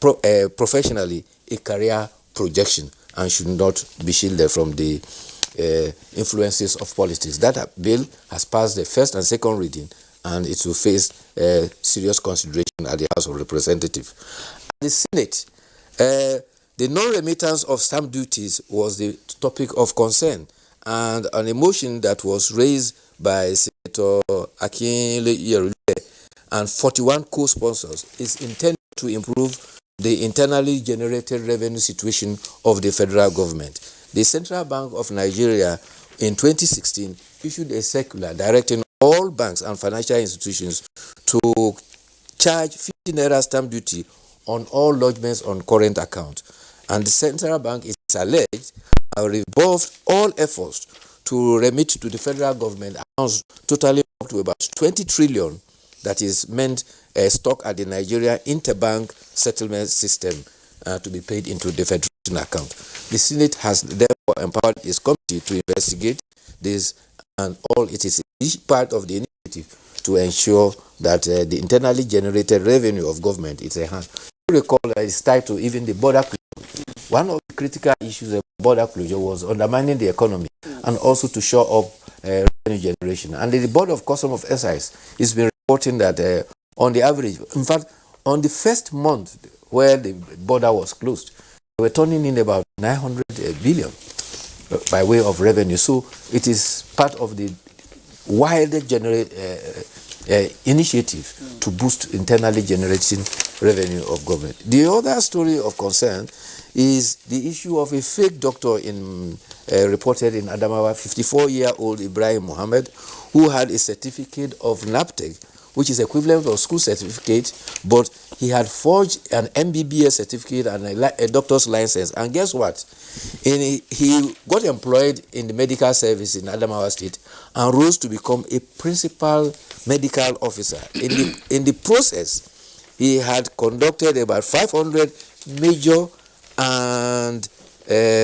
professionally a career projection and should not be shielded from the influences of politics. That bill has passed the first and second reading, and it will face serious consideration at the House of Representatives. The Senate, the non-remittance of stamp duties was the topic of concern, and an motion that was raised by Senator Akinle and 41 co-sponsors is intended to improve the internally generated revenue situation of the federal government. The Central Bank of Nigeria in 2016 issued a circular directing all banks and financial institutions to charge 50 naira stamp duty on all lodgements on current account. And the Central Bank is alleged to have revolved all efforts to remit to the federal government amounts totaling up to about 20 trillion that is meant stock at the Nigeria interbank settlement system to be paid into the federation account. The Senate has therefore empowered its committee to investigate this, and all it is part of the initiative to ensure that the internally generated revenue of government is enhanced. You recall that it's tied to even the border closure. One of the critical issues of border closure was undermining the economy and also to shore up revenue generation. And the Board of Customs of Excise has been reporting that on the average, in fact, on the first month where the border was closed, they were turning in about 900 billion by way of revenue. So it is part of the wider initiative to boost internally generating revenue of government. The other story of concern is the issue of a fake doctor reported in Adamawa, 54-year-old Ibrahim Mohammed, who had a certificate of NAPTEC, which is equivalent to a school certificate, but he had forged an MBBS certificate and a doctor's license. And guess what? He got employed in the medical service in Adamawa State and rose to become a principal medical officer. In the process, he had conducted about 500 major and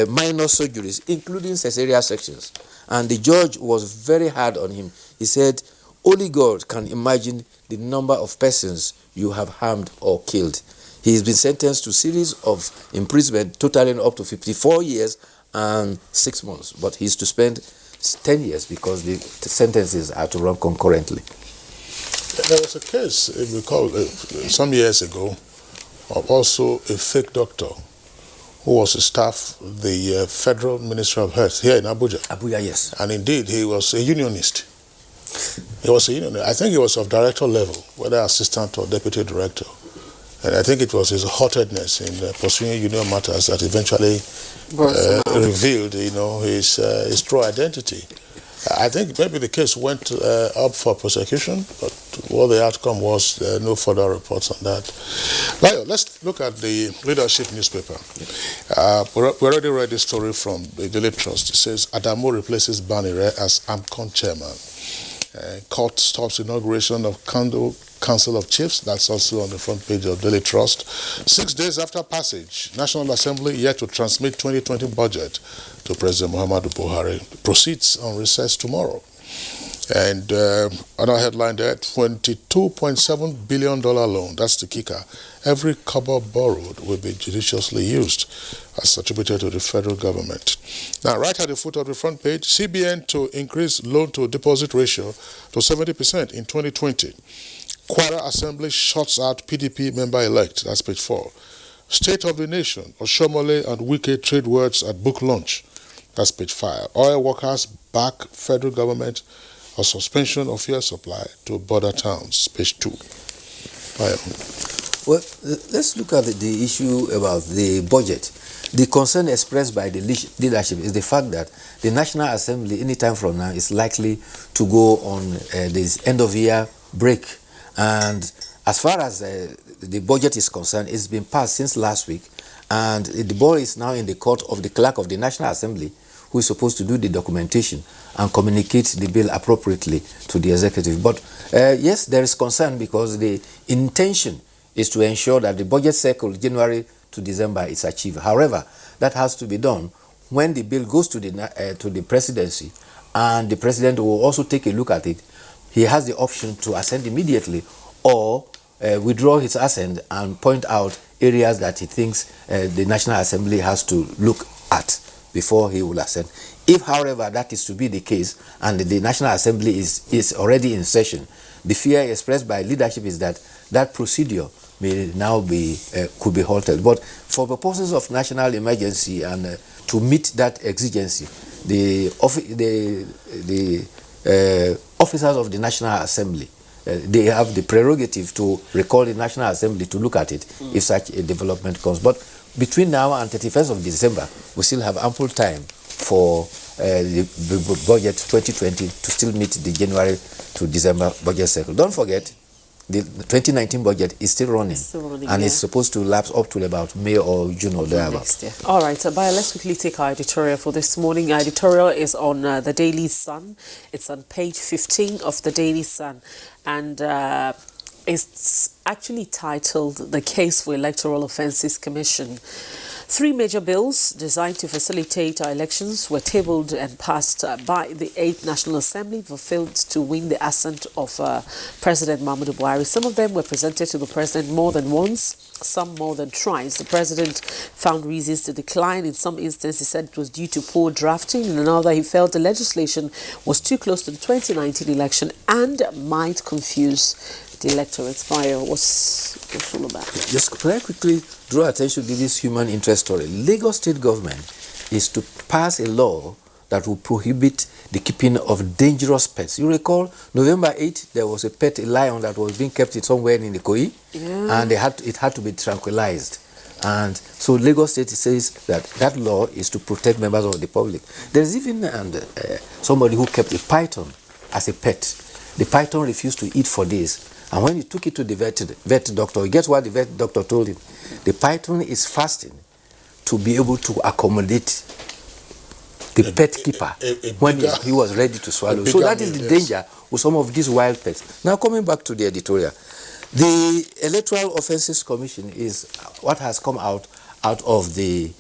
minor surgeries, including cesarean sections. And the judge was very hard on him. He said, only God can imagine the number of persons you have harmed or killed. He has been sentenced to a series of imprisonment totaling up to 54 years and 6 months. But he is to spend 10 years because the sentences are to run concurrently. There was a case, if you recall, some years ago, of also a fake doctor who was a staff of the Federal Ministry of Health here in Abuja. Abuja, yes. And indeed, he was a unionist. He was a unionist. I think he was of director level, whether assistant or deputy director. And I think it was his hotheadness in pursuing union matters that eventually revealed, his true identity. I think maybe the case went up for prosecution, but what the outcome was, no further reports on that. Now, let's look at the leadership newspaper. We already read this story from the Daily Trust. It says, Adamo replaces Banire as AMCON chairman. Court stops inauguration of Council of Chiefs. That's also on the front page of Daily Trust. 6 days after passage, National Assembly yet to transmit 2020 budget to President Muhammadu Buhari. Proceeds on recess tomorrow. And another headline there, $22.7 billion loan. That's the kicker. Every kobo borrowed will be judiciously used, as attributed to the federal government. Now, right at the foot of the front page, CBN to increase loan-to-deposit ratio to 70% in 2020. Kwara Assembly shuts out PDP member-elect. That's page 4. State of the Nation, Oshomole and Wike trade words at book launch. That's page 5. Oil workers back federal government on suspension of fuel supply to border towns. Page 2. Well, let's look at the issue about the budget. The concern expressed by the leadership is the fact that the National Assembly, anytime from now, is likely to go on this end-of-year break. And as far as the budget is concerned, it's been passed since last week, and the ball is now in the court of the clerk of the National Assembly, who is supposed to do the documentation and communicate the bill appropriately to the executive. But yes, there is concern because the intention is to ensure that the budget cycle, January to December, is achieved. However, that has to be done when the bill goes to the presidency, and the president will also take a look at it. He has the option to assent immediately or withdraw his assent and point out areas that he thinks the National Assembly has to look at before he will assent. If, however, that is to be the case and the National Assembly is already in session, the fear expressed by leadership is that that procedure may now be could be halted. But for purposes of national emergency and to meet that exigency, the officers of the National Assembly, they have the prerogative to recall the National Assembly to look at it if such a development comes. But between now and 31st of December, we still have ample time for the budget 2020 to still meet the January to December budget cycle. Don't forget, the 2019 budget is still running, and it's supposed to lapse up to about May or June or thereabouts. All right, so Bayo, let's quickly take our editorial for this morning. Our editorial is on the Daily Sun. It's on page 15 of the Daily Sun, and it's actually titled "The Case for Electoral Offences Commission." 3 major bills designed to facilitate our elections were tabled and passed by the 8th National Assembly but failed to win the assent of President Muhammadu Buhari. Some of them were presented to the President more than once, some more than twice. The President found reasons to decline. In some instances, he said it was due to poor drafting. In another, he felt the legislation was too close to the 2019 election and might confuse the electorate. Bayo, what's all about? Just very quickly draw attention to this human interest story. Lagos State government is to pass a law that will prohibit the keeping of dangerous pets. You recall, November 8th, there was a lion that was being kept somewhere in the Kogi, and it had to be tranquilized. And so Lagos State says that law is to protect members of the public. There's even somebody who kept a python as a pet. The python refused to eat for days. And when he took it to the vet doctor, guess what the vet doctor told him? The python is fasting to be able to accommodate the pet keeper when he was ready to swallow. So that is the danger with some of these wild pets. Now, coming back to the editorial, the Electoral Offences Commission is what has come out of the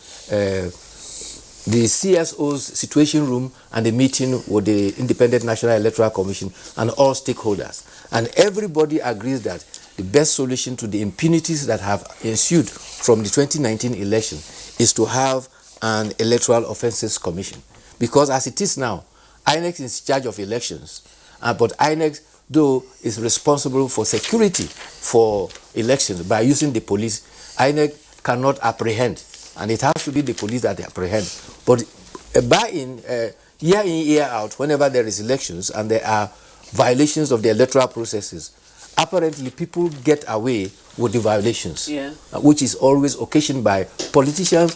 CSO's situation room and the meeting with the Independent National Electoral Commission and all stakeholders. And everybody agrees that the best solution to the impunities that have ensued from the 2019 election is to have an Electoral Offences Commission. Because as it is now, INEC is in charge of elections, but INEC, though, is responsible for security for elections by using the police. INEC cannot apprehend, and it has to be the police that apprehend. But year in, year out, whenever there is elections and there are violations of the electoral processes, apparently people get away with the violations, which is always occasioned by politicians,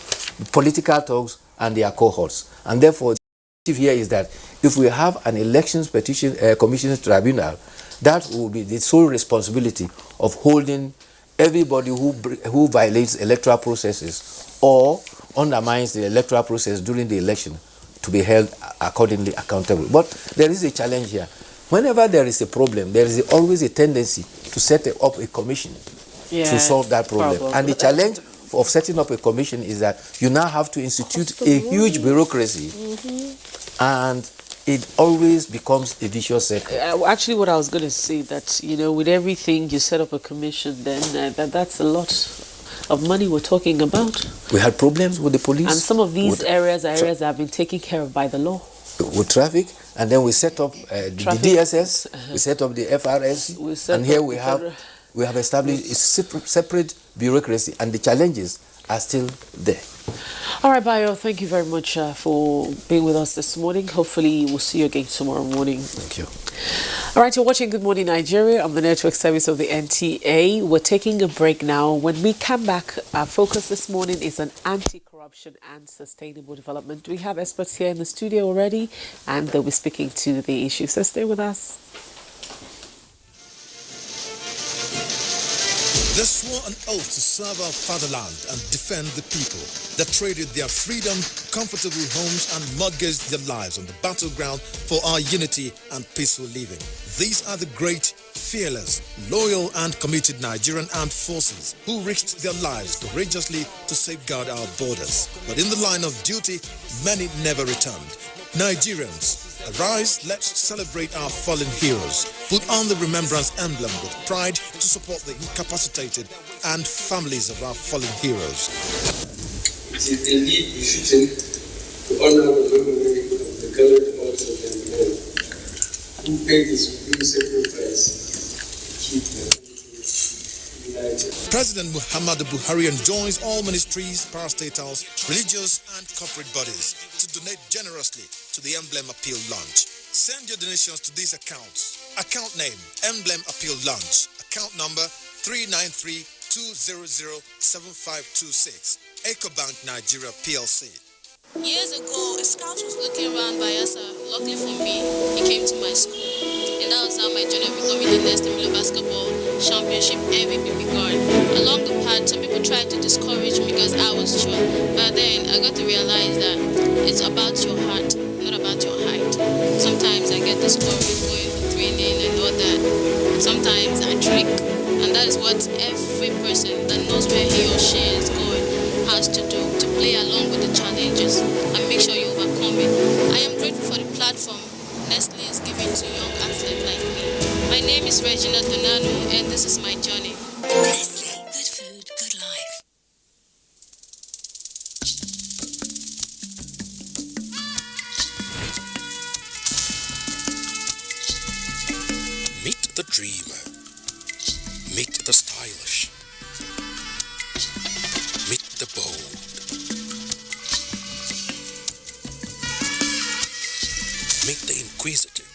political thugs, and their cohorts. And therefore, the objective here is that if we have an elections petition commission's tribunal, that will be the sole responsibility of holding everybody who violates electoral processes or undermines the electoral process during the election to be held accordingly accountable. But there is a challenge here. Whenever there is a problem, there is always a tendency to set up a commission to solve that problem. And the challenge of setting up a commission is that you now have to institute a huge bureaucracy, and it always becomes a vicious circle. Actually, what I was going to say, that, with everything, you set up a commission, then that's a lot of money we're talking about. We had problems with the police. And some of these areas that have been taken care of by the law. With traffic, and then we set up the DSS, we set up the FRS, and here we have established a separate bureaucracy, and the challenges are still there. All right, Bayo, thank you very much for being with us this morning. Hopefully, we'll see you again tomorrow morning. Thank you. All right, you're watching Good Morning Nigeria on the network service of the NTA. We're taking a break now. When we come back, our focus this morning is on anti-corruption and sustainable development. We have experts here in the studio already, and they'll be speaking to the issue. So stay with us. They swore an oath to serve our fatherland and defend the people. They traded their freedom, comfortable homes, and mortgaged their lives on the battleground for our unity and peaceful living. These are the great, fearless, loyal, and committed Nigerian armed forces who risked their lives courageously to safeguard our borders. But in the line of duty, many never returned. Nigerians, Arise, let's celebrate our fallen heroes. Put on the remembrance emblem with pride to support the incapacitated and families of our fallen heroes. It is indeed befitting to honor the memory of the gallant hearts of young men who paid the supreme sacrifice to keep the country united. President Muhammadu Buhari enjoins all ministries, parastatals, religious and corporate bodies to donate generously to the Emblem Appeal Launch. Send your donations to these accounts. Account name, Emblem Appeal Launch. Account number 393-200-7526. Ecobank Nigeria PLC. Years ago, a scout was looking around Bayelsa. Luckily for me, he came to my school. And that was how my journey of becoming the next Emilo Basketball Championship MVP began. Along the path, some people tried to discourage me because I was short. But then I got to realize that it's about your heart, not about your height. Sometimes I get discouraged going for training and all that. And sometimes I trick. And that is what every person that knows where he or she is going has to do, to play along with the challenges and make sure you overcome it. I am grateful for the platform Nestle is giving to young athletes like me. My name is Regina Donano and this is my journey. Nestle, good food, good life. Meet the dreamer. Meet the stylish. Meet the bold. Meet the inquisitive.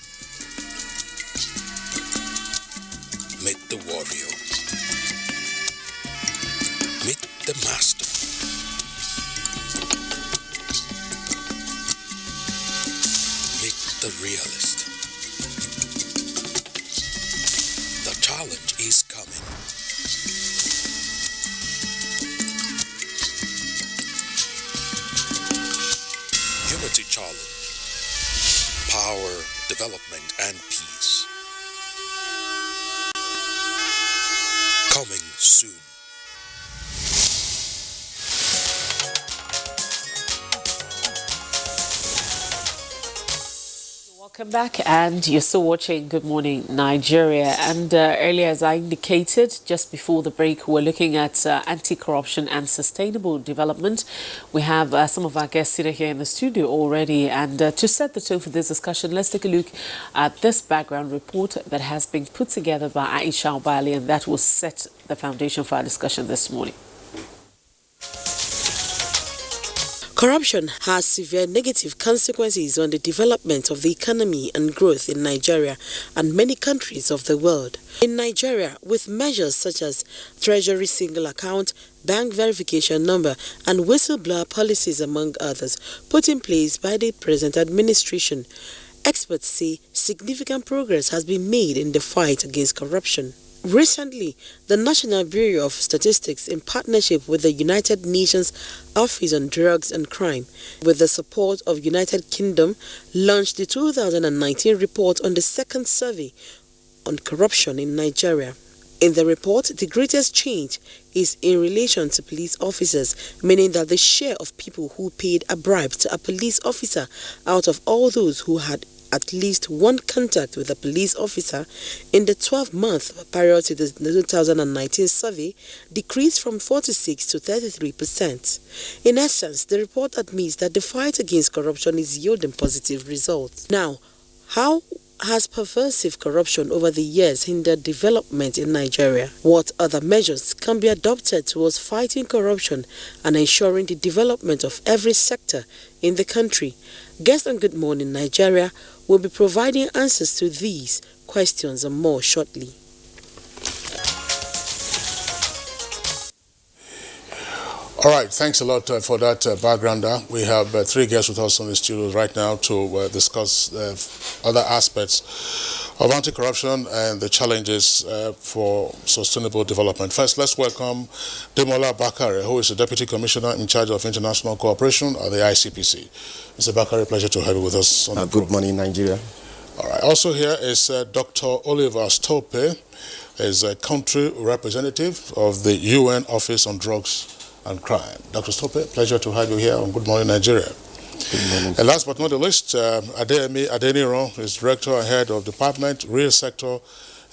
Meet the warrior. Meet the master. Meet the realist. The challenge is coming. Unity Challenge. Power, development, and peace. Coming soon. Welcome back, and you're still watching Good Morning Nigeria. And earlier, as I indicated, just before the break, we're looking at anti-corruption and sustainable development. We have some of our guests sitting here in the studio already, and to set the tone for this discussion, let's take a look at this background report that has been put together by Aisha Obali, and that will set the foundation for our discussion this morning. Corruption has severe negative consequences on the development of the economy and growth in Nigeria and many countries of the world. In Nigeria, with measures such as Treasury Single Account, Bank Verification Number, and whistleblower policies, among others, put in place by the present administration, experts say significant progress has been made in the fight against corruption. Recently, the National Bureau of Statistics, in partnership with the United Nations Office on Drugs and Crime, with the support of United Kingdom, launched the 2019 report on the second survey on corruption in Nigeria. In the report, the greatest change is in relation to police officers, meaning that the share of people who paid a bribe to a police officer out of all those who had at least one contact with a police officer in the 12-month period to the 2019 survey decreased from 46 to 33%. In essence, the report admits that the fight against corruption is yielding positive results. Now, how has pervasive corruption over the years hindered development in Nigeria? What other measures can be adopted towards fighting corruption and ensuring the development of every sector in the country? Guests on Good Morning Nigeria will be providing answers to these questions and more shortly. All right, thanks a lot for that background. We have three guests with us on the studio right now to discuss other aspects of anti-corruption and the challenges for sustainable development. First, let's welcome Demola Bakare, who is the Deputy Commissioner in charge of International Cooperation at the ICPC. Mr. Bakare, pleasure to have you with us on the Good morning, Nigeria. All right, also here is Dr. Oliver Stope, is a country representative of the UN Office on Drugs and Crime. Dr. Stope, pleasure to have you here on Good Morning Nigeria. And last but not the least, Adeyemi Adeniran is Director and Head of Department, Real Sector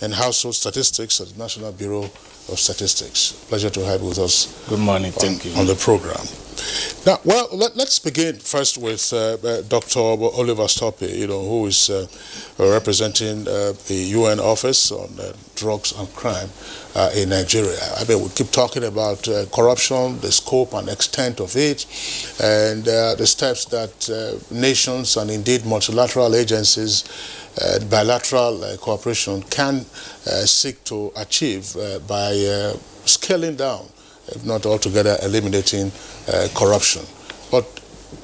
and Household Statistics at the National Bureau of Statistics. Pleasure to have you with us. Good morning, thank you. On the program. Now, well, let's begin first with Dr. Oliver Stoppe, who is representing the UN Office on Drugs and Crime in Nigeria. I mean, we keep talking about corruption, the scope and extent of it, and the steps that nations and indeed multilateral agencies, bilateral cooperation can seek to achieve by scaling down, if not altogether eliminating corruption. But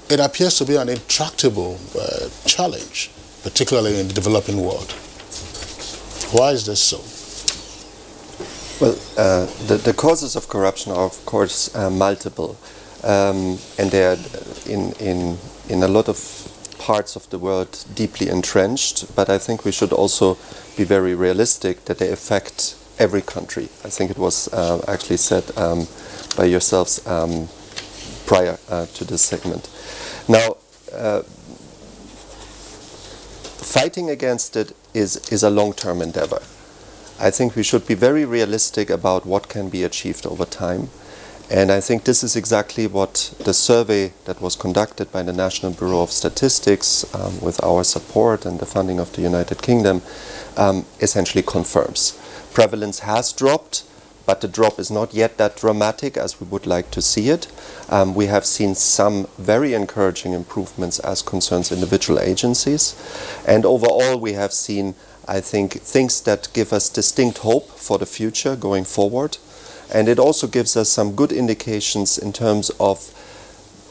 it appears to be an intractable challenge, particularly in the developing world. Why is this so? Well, the causes of corruption are, of course, multiple, and they are in a lot of parts of the world deeply entrenched, but I think we should also be very realistic that they affect every country. I think it was actually said by yourselves prior to this segment. Now, fighting against it is a long-term endeavor. I think we should be very realistic about what can be achieved over time. And I think this is exactly what the survey that was conducted by the National Bureau of Statistics with our support and the funding of the United Kingdom essentially confirms. Prevalence has dropped, but the drop is not yet that dramatic as we would like to see it. We have seen some very encouraging improvements as concerns individual agencies. And overall we have seen, I think, things that give us distinct hope for the future going forward. And it also gives us some good indications in terms of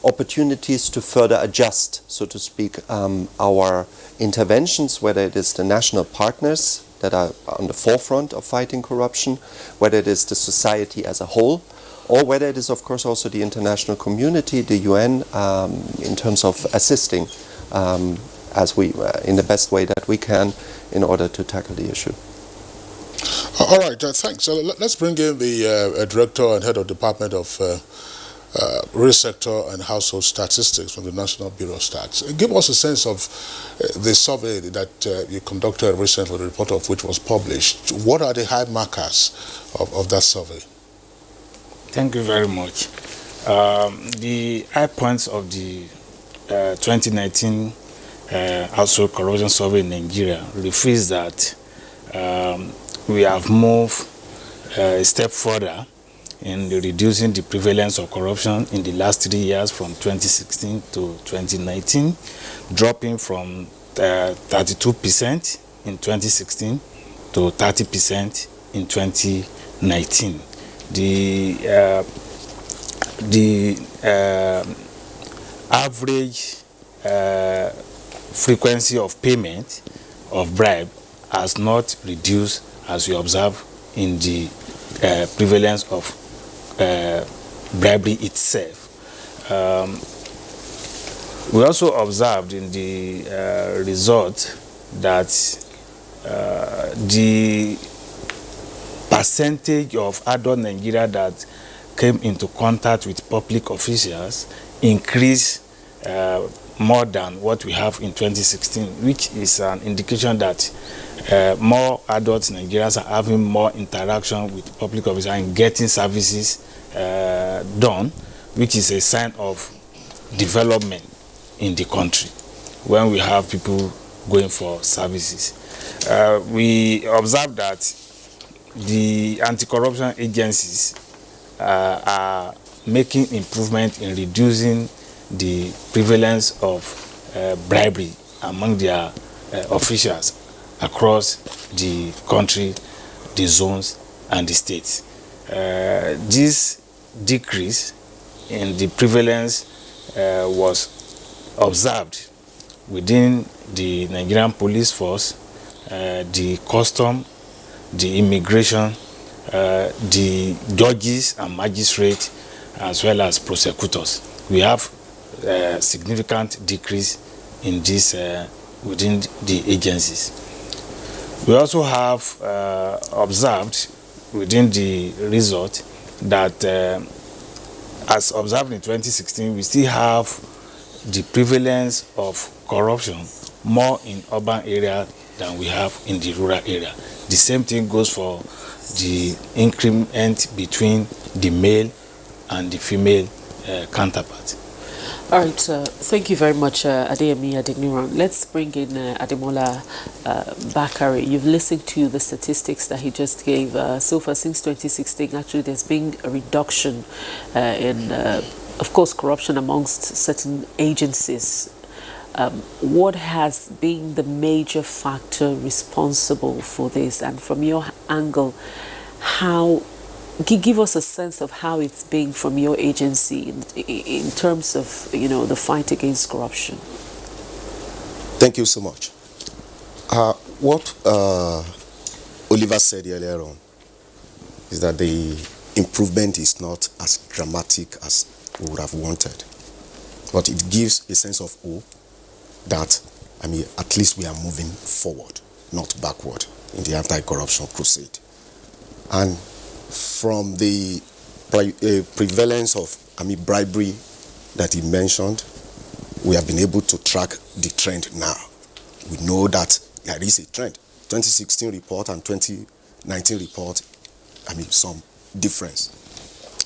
opportunities to further adjust, so to speak, our interventions, whether it is the national partners that are on the forefront of fighting corruption, whether it is the society as a whole, or whether it is, of course, also the international community, the UN, in terms of assisting as we, in the best way that we can in order to tackle the issue. All right, thanks. So let's bring in the Director and Head of Department of Real Sector and Household Statistics from the National Bureau of Stats. Give us a sense of the survey that you conducted recently, the report of which was published. What are the high markers of that survey? Thank you very much. The high points of the 2019 Household Corruption Survey in Nigeria reflects that we have moved a step further in reducing the prevalence of corruption in the last 3 years from 2016 to 2019, dropping from 32% in 2016 to 30% in 2019. The average frequency of payment of bribe has not reduced as we observe in the prevalence of bribery itself. We also observed in the result that the percentage of adult Nigeria that came into contact with public officials increased more than what we have in 2016, which is an indication that more adult Nigerians are having more interaction with public officers and getting services done, which is a sign of development in the country when we have people going for services. We observe that the anti-corruption agencies are making improvement in reducing the prevalence of bribery among their officials across the country, the zones, and the states. This decrease in the prevalence was observed within the Nigerian police force, the custom, the immigration, the judges and magistrates, as well as prosecutors. We have a significant decrease in this within the agencies. We also have observed within the result that as observed in 2016, we still have the prevalence of corruption more in urban areas than we have in the rural area. The same thing goes for the increment between the male and the female counterpart. All right, thank you very much, Adeyemi Adeniran. Let's bring in Ademola Bakare. You've listened to the statistics that he just gave. So far, since 2016, actually, there's been a reduction in, of course, corruption amongst certain agencies. What has been the major factor responsible for this? And from your angle, how give us a sense of how it's been from your agency in terms of, the fight against corruption. Thank you so much. What Oliver said earlier on is that the improvement is not as dramatic as we would have wanted, but it gives a sense of hope that, at least we are moving forward, not backward, in the anti-corruption crusade. And from the prevalence of bribery that he mentioned, we have been able to track the trend now. We know that there is a trend. 2016 report and 2019 report, some difference.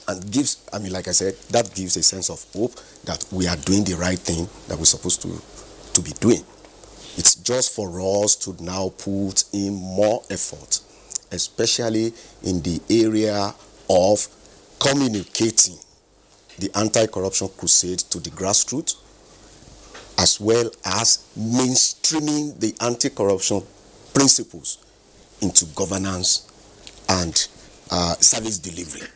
And gives, like I said, that gives a sense of hope that we are doing the right thing that we're supposed to be doing. It's just for us to now put in more effort, especially in the area of communicating the anti-corruption crusade to the grassroots, as well as mainstreaming the anti-corruption principles into governance and service delivery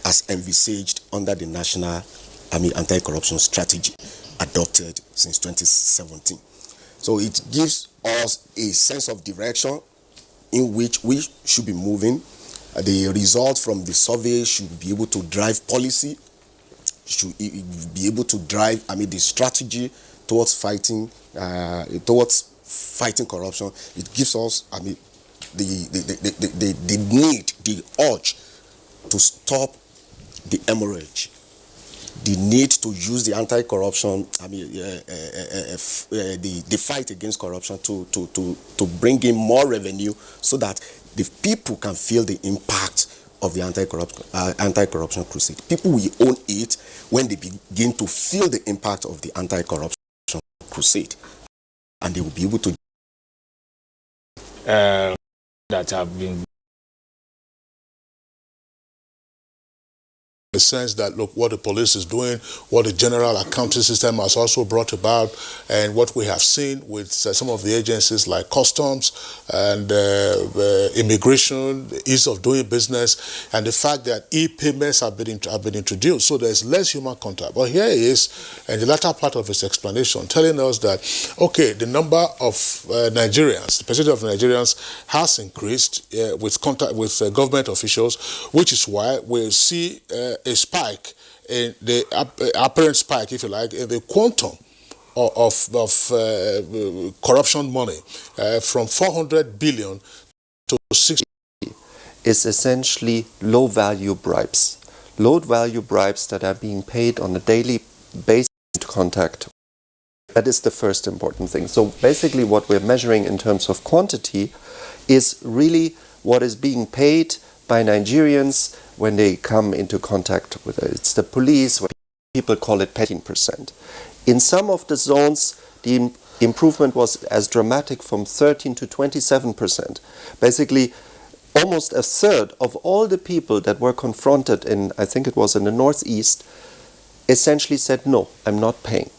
as envisaged under the national anti-corruption strategy adopted since 2017. So it gives us a sense of direction in which we should be moving. The results from the survey should be able to drive policy, should be able to drive the strategy towards fighting corruption. It gives us the need, the urge to stop the hemorrhage, the need to use the anti-corruption, the fight against corruption to bring in more revenue so that the people can feel the impact of the anti-corruption crusade. People will own it when they begin to feel the impact of the anti-corruption crusade, and they will be able to that have been the sense that, look, what the police is doing, what the general accounting system has also brought about, and what we have seen with some of the agencies like customs and immigration, the ease of doing business, and the fact that e-payments have been introduced. So there's less human contact. But here he is, in the latter part of his explanation, telling us that, okay, the number of Nigerians, the percentage of Nigerians has increased with contact with government officials, which is why we see a spike in the apparent spike, if you like, in the quantum of corruption money from 400 billion to 60 is essentially low-value bribes. Low-value bribes that are being paid on a daily basis to contact. That is the first important thing. So basically what we're measuring in terms of quantity is really what is being paid by Nigerians when they come into contact with it. It's the police, people call it 15%. In some of the zones, the improvement was as dramatic from 13 to 27%. Basically, almost a third of all the people that were confronted in, I think it was in the Northeast, essentially said, no, I'm not paying.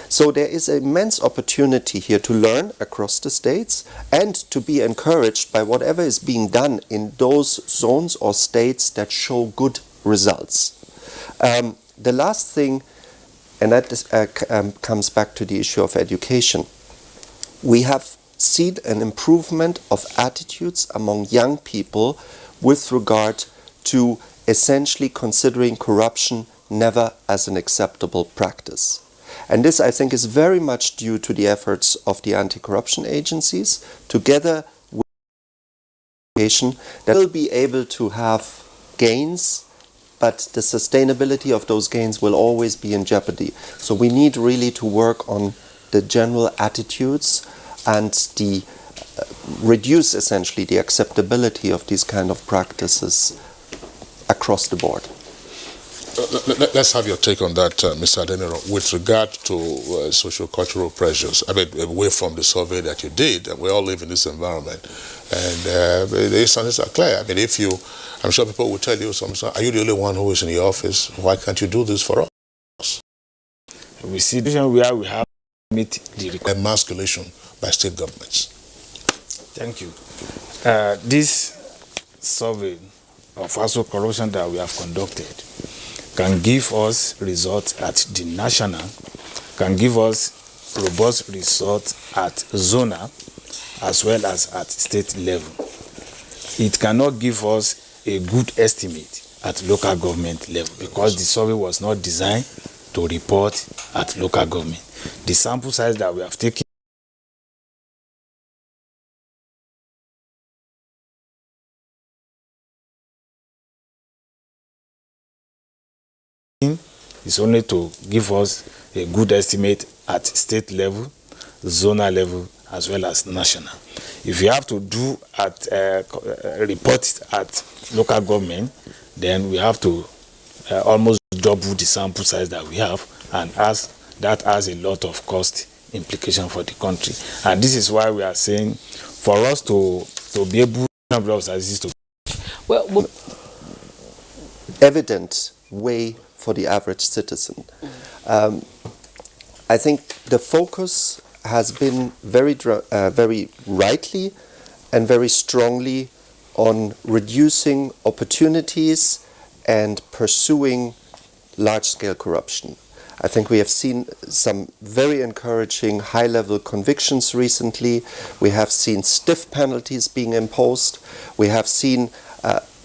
So there is an immense opportunity here to learn across the states and to be encouraged by whatever is being done in those zones or states that show good results. The last thing, and that comes back to the issue of education. We have seen an improvement of attitudes among young people with regard to essentially considering corruption never as an acceptable practice. And this, I think, is very much due to the efforts of the anti-corruption agencies, together with education, that will be able to have gains but the sustainability of those gains will always be in jeopardy. So we need really to work on the general attitudes and the reduce essentially the acceptability of these kind of practices across the board. Let's have your take on that, Mr. Adeniro, with regard to socio-cultural pressures. I mean, away from the survey that you did, and we all live in this environment, and the instances are clear. I mean, I'm sure people will tell you, are you the only one who is in the office? Why can't you do this for us? We see the situation where we have meet the emasculation by state governments. Thank you. This survey of household corruption that we have conducted can give us results at the national, can give us robust results at zonal, as well as at state level. It cannot give us a good estimate at local government level because the survey was not designed to report at local government. The sample size that we have taken is only to give us a good estimate at state level, zonal level, as well as national. If you have to do at report at local government, then we have to almost double the sample size that we have, and that has a lot of cost implication for the country. And this is why we are saying, for us to be able to evident way for the average citizen. I think the focus has been very rightly and very strongly on reducing opportunities and pursuing large-scale corruption. I think we have seen some very encouraging high-level convictions recently. We have seen stiff penalties being imposed. We have seen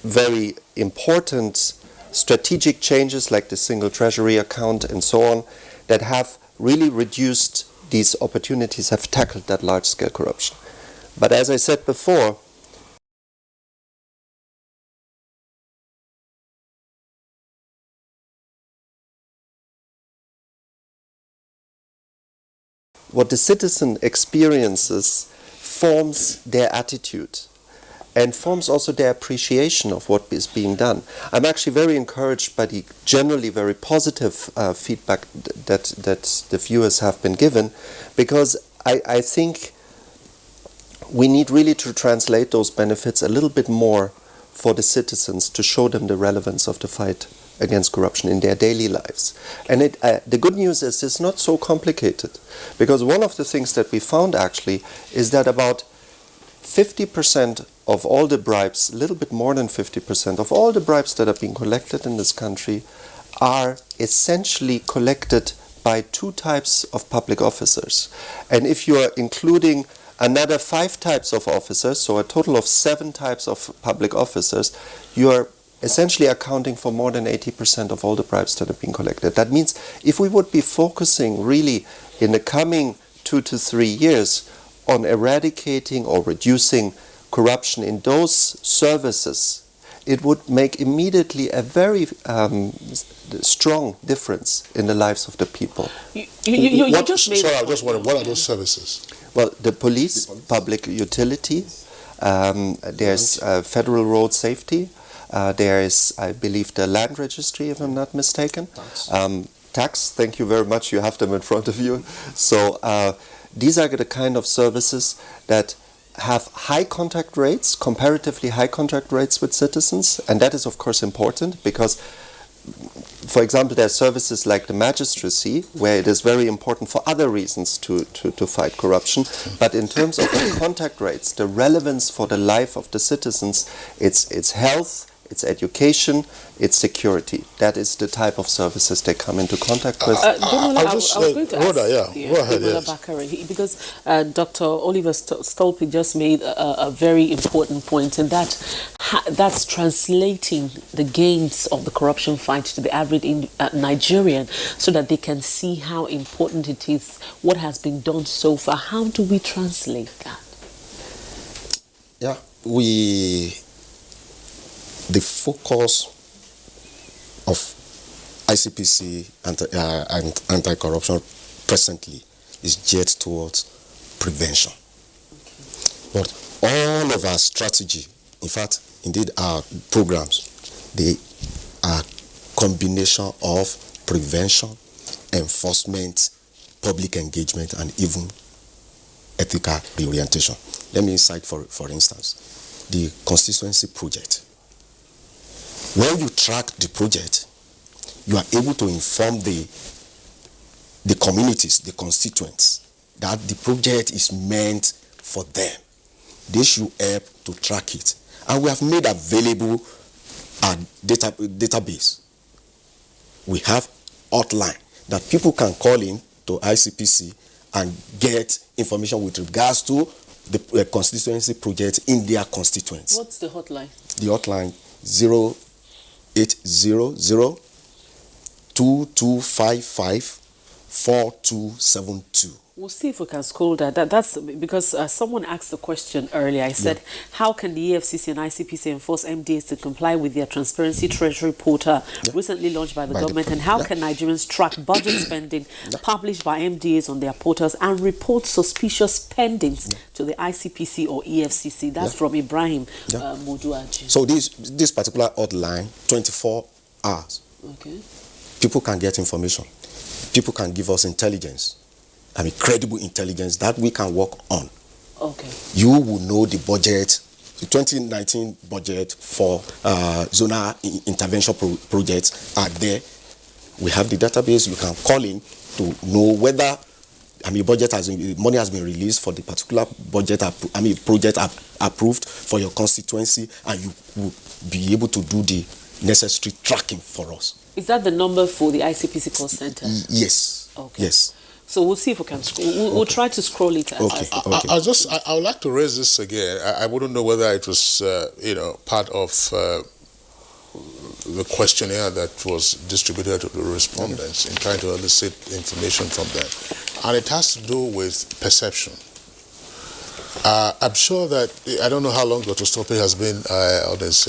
very important strategic changes like the single treasury account and so on that have really reduced these opportunities, have tackled that large-scale corruption. But as I said before, what the citizen experiences forms their attitude and forms also their appreciation of what is being done. I'm actually very encouraged by the generally very positive feedback that the viewers have been given, because I think we need really to translate those benefits a little bit more for the citizens to show them the relevance of the fight against corruption in their daily lives. And the good news is it's not so complicated, because one of the things that we found actually is that about 50% of all the bribes, a little bit more than 50% of all the bribes that are being collected in this country are essentially collected by two types of public officers. And if you are including another 5 types of officers, so a total of 7 types of public officers, you are essentially accounting for more than 80% of all the bribes that are being collected. That means if we would be focusing really in the coming 2 to 3 years on eradicating or reducing corruption in those services, it would make immediately a very strong difference in the lives of the people. I just wonder, what are those services? Well, the police, public utility, there's federal road safety, there is, I believe, the land registry, if I'm not mistaken. Tax, thank you very much, you have them in front of you. So these are the kind of services that have high contact rates, comparatively high contact rates with citizens, and that is of course important because, for example, there are services like the magistracy where it is very important for other reasons to fight corruption, but in terms of the contact rates, the relevance for the life of the citizens, it's health, it's education, it's security. That is the type of services they come into contact with. I was going to ask Bakari, because Dr. Oliver Stolpe just made a very important point, and that's translating the gains of the corruption fight to the average Nigerian so that they can see how important it is, what has been done so far. How do we translate that? Yeah, the focus of ICPC and anti-corruption presently is geared towards prevention. But all of our strategy, in fact, indeed our programs, they are combination of prevention, enforcement, public engagement, and even ethical reorientation. Let me cite, for instance, the constituency project. When you track the project, you are able to inform the communities, the constituents, that the project is meant for them. They should help to track it. And we have made available our database. We have hotline that people can call in to ICPC and get information with regards to the constituency project in their constituents. What's the hotline? The hotline 0800 2255 4272. We'll see if we can scroll that. That's because someone asked the question earlier. I said, how can the EFCC and ICPC enforce MDAs to comply with their Transparency Treasury portal recently launched by the government? And how can Nigerians track budget spending published by MDAs on their portals and report suspicious spendings to the ICPC or EFCC? That's from Ibrahim Moduaji. So this particular hotline, 24 hours. Okay. People can get information. People can give us intelligence. I mean, credible intelligence that we can work on. Okay. You will know the budget, the 2019 budget for zonal intervention projects are there. We have the database. You can call in to know whether, money has been released for the particular project approved for your constituency, and you will be able to do the necessary tracking for us. Is that the number for the ICPC call center? Yes. Okay. Yes. So we'll see if we can scroll. We'll try to scroll it. I would like to raise this again. I wouldn't know whether it was, part of the questionnaire that was distributed to the respondents in trying to elicit information from them. And it has to do with perception. I'm sure that, I don't know how long Dr. Stoppe has been on his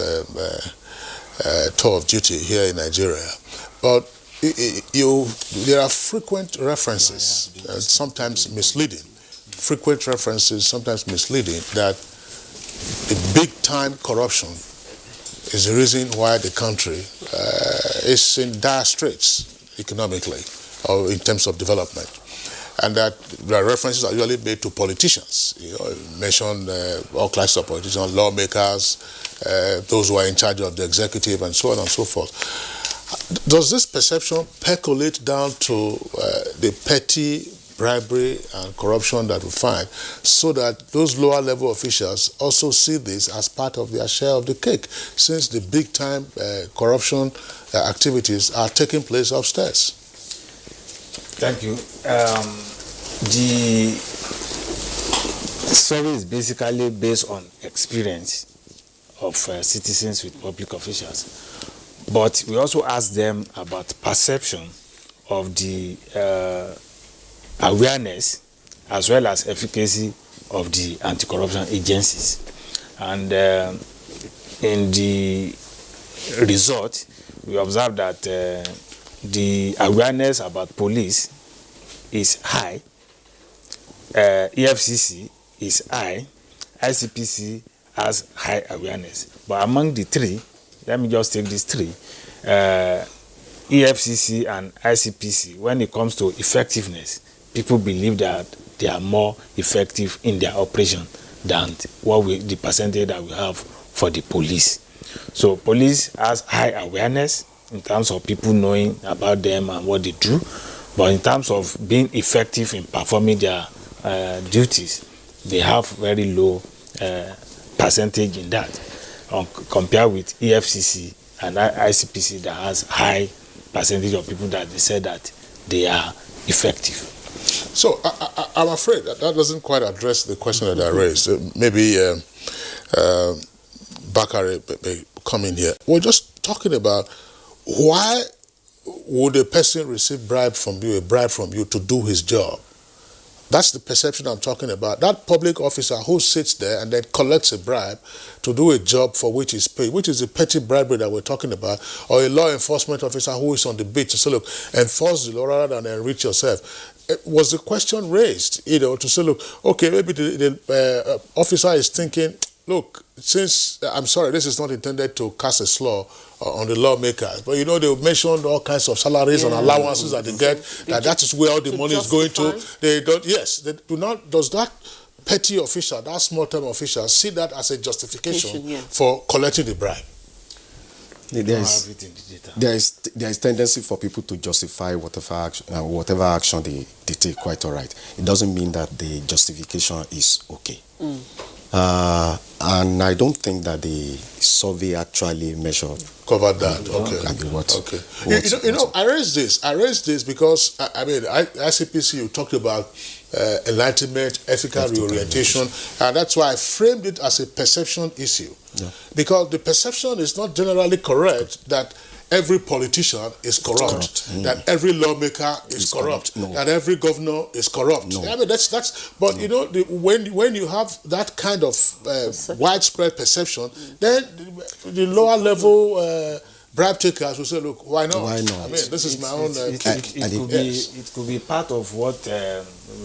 tour of duty here in Nigeria, but there are frequent references, sometimes misleading, that the big-time corruption is the reason why the country is in dire straits economically or in terms of development. And that there are references are usually made to politicians. You mentioned all classes of politicians, lawmakers, those who are in charge of the executive, and so on and so forth. Does this perception percolate down to the petty bribery and corruption that we find, so that those lower level officials also see this as part of their share of the cake, since the big time corruption activities are taking place upstairs? Thank you. The survey is basically based on experience of citizens with public officials. But we also ask them about perception of the awareness as well as efficacy of the anti-corruption agencies. And in the result, we observe that the awareness about police is high, EFCC is high, ICPC has high awareness. But among the three, let me just take these three, EFCC and ICPC, when it comes to effectiveness, people believe that they are more effective in their operation than the percentage that we have for the police. So police has high awareness in terms of people knowing about them and what they do, but in terms of being effective in performing their duties, they have very low percentage in that, compared with EFCC and ICPC that has high percentage of people that they say that they are effective. So I'm afraid that doesn't quite address the question that I raised. Maybe Bakare may come in here. We're just talking about why would a person receive a bribe from you to do his job, That's the perception I'm talking about. That public officer who sits there and then collects a bribe to do a job for which he's paid, which is the petty bribery that we're talking about, or a law enforcement officer who is on the beat to say, look, enforce the law rather than enrich yourself. Was the question raised, to say, look, okay, maybe the officer is thinking, look, since, I'm sorry, this is not intended to cast a slur on the lawmakers, but they mentioned all kinds of salaries and allowances that they get, that is where all the money is going to. They don't, they do not, does that petty official, that small-time official, see that as a justification for collecting the bribe? There is tendency for people to justify whatever action they take, quite all right. It doesn't mean that the justification is okay. And I don't think that the survey actually covered that. I raised this because ICPC, you talked about enlightenment, ethical reorientation, and that's why I framed it as a perception issue. Because the perception is not generally correct that every politician is corrupt, that every lawmaker is corrupt, that every governor is corrupt. But when you have that kind of widespread perception, then the lower level bribe takers will say, look, why not? Why not? This is my own... It could be part of what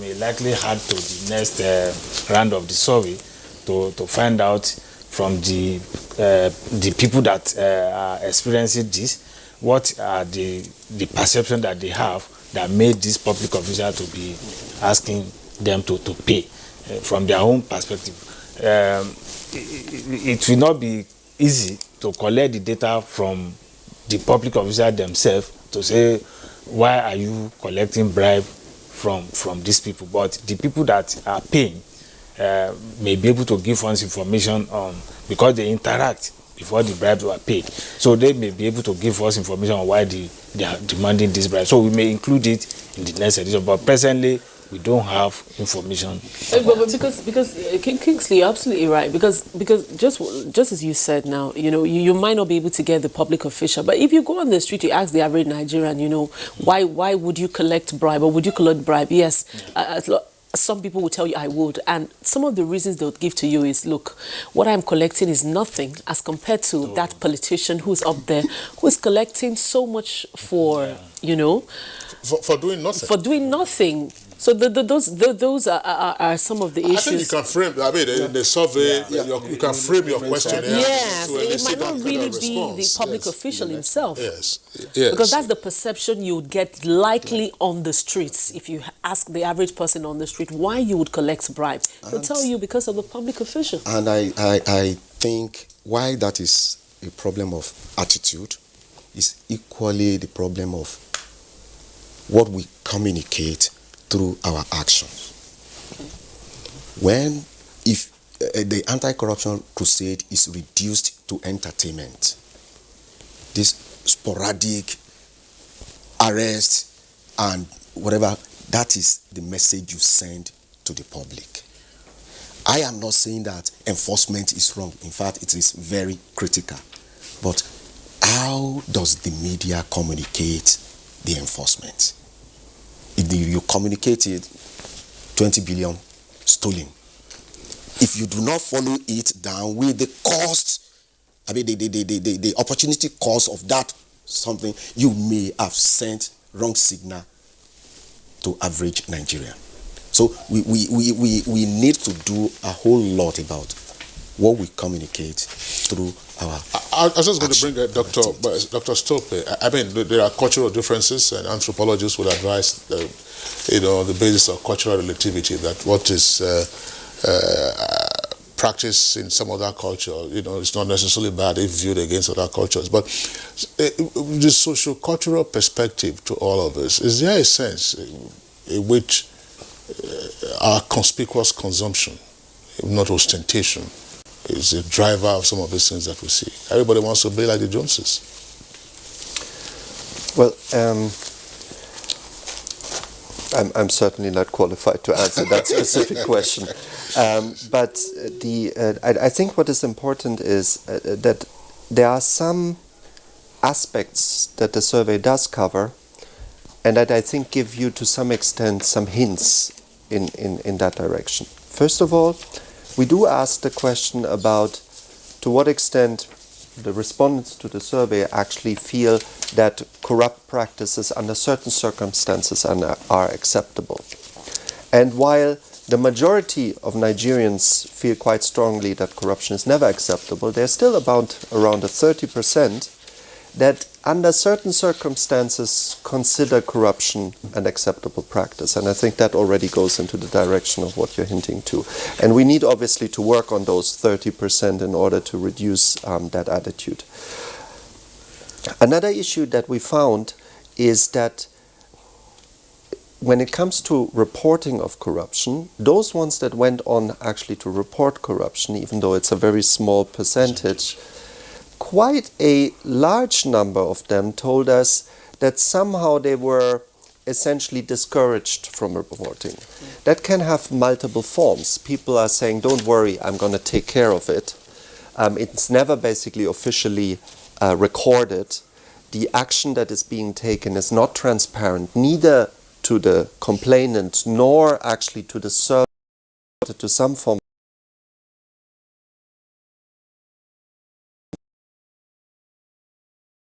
may likely add to the next round of the survey to find out from the people that are experiencing this, what are the perception that they have that made this public official to be asking them to pay from their own perspective. It will not be easy to collect the data from the public official themselves to say, why are you collecting bribe from these people? But the people that are paying may be able to give us information on, because they interact before the bribes were paid. So they may be able to give us information on why they are demanding this bribe. So we may include it in the next edition. But presently, we don't have information. But because Kingsley, you're absolutely right. Because just as you said now, you might not be able to get the public official, but if you go on the street, you ask the average Nigerian, why would you collect bribe, or would you collect bribe? Yes, some people will tell you I would, and some of the reasons they'll give to you is, look, what I'm collecting is nothing as compared to that politician who's up there, who's collecting so much for doing nothing. For doing nothing. So those are some of the issues. I think you can frame. In the survey, you can frame your question. Yes, it might not really be the public official himself. Yes, because that's the perception you would get likely on the streets. If you ask the average person on the street why you would collect bribe, they'll tell you because of the public official. And I think why that is a problem of attitude is equally the problem of what we communicate through our actions. If the anti-corruption crusade is reduced to entertainment, this sporadic arrest and whatever, that is the message you send to the public. I am not saying that enforcement is wrong. In fact, it is very critical. But how does the media communicate the enforcement? If you communicate it, 20 billion stolen. If you do not follow it down with the cost, the opportunity cost of that something, you may have sent wrong signal to average Nigerian. So we need to do a whole lot about what we communicate through our... I was just going to bring Dr. Stope. There are cultural differences, and anthropologists would advise, on the basis of cultural relativity, that what is practiced in some other culture, it's not necessarily bad if viewed against other cultures. But the socio-cultural perspective to all of this, is there a sense in which our conspicuous consumption, if not ostentation, is a driver of some of these things that we see? Everybody wants to be like the Joneses. Well, I'm certainly not qualified to answer that specific question. But I think what is important is that there are some aspects that the survey does cover, and that I think give you to some extent some hints in that direction. First of all, we do ask the question about to what extent the respondents to the survey actually feel that corrupt practices under certain circumstances are acceptable. And while the majority of Nigerians feel quite strongly that corruption is never acceptable, there's still about around 30% that under certain circumstances consider corruption an acceptable practice. And I think that already goes into the direction of what you're hinting to. And we need obviously to work on those 30% in order to reduce that attitude. Another issue that we found is that when it comes to reporting of corruption, those ones that went on actually to report corruption, even though it's a very small percentage, quite a large number of them told us that somehow they were essentially discouraged from reporting. That can have multiple forms. People are saying, don't worry, I'm going to take care of it. It's never basically officially recorded. The action that is being taken is not transparent, neither to the complainant nor actually to the server, to some form